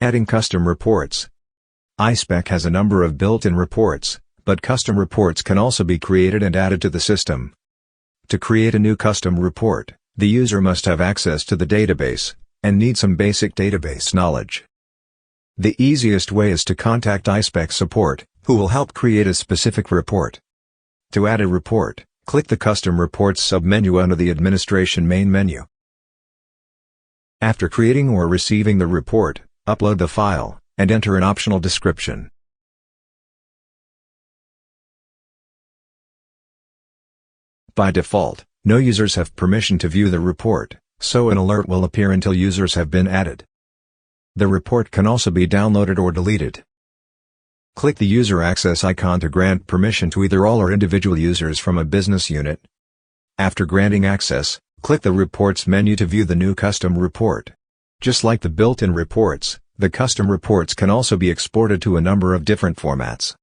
Adding custom reports. iSpec has a number of built-in reports, but custom reports can also be created and added to the system. To create a new custom report, the user must have access to the database, and need some basic database knowledge. The easiest way is to contact iSpec support, who will help create a specific report. To add a report, click the Custom Reports submenu under the Administration main menu. After creating or receiving the report, upload the file, and enter an optional description. By default, no users have permission to view the report, so an alert will appear until users have been added. The report can also be downloaded or deleted. Click the user access icon to grant permission to either all or individual users from a business unit. After granting access, click the Reports menu to view the new custom report. Just like the built-in reports, the custom reports can also be exported to a number of different formats.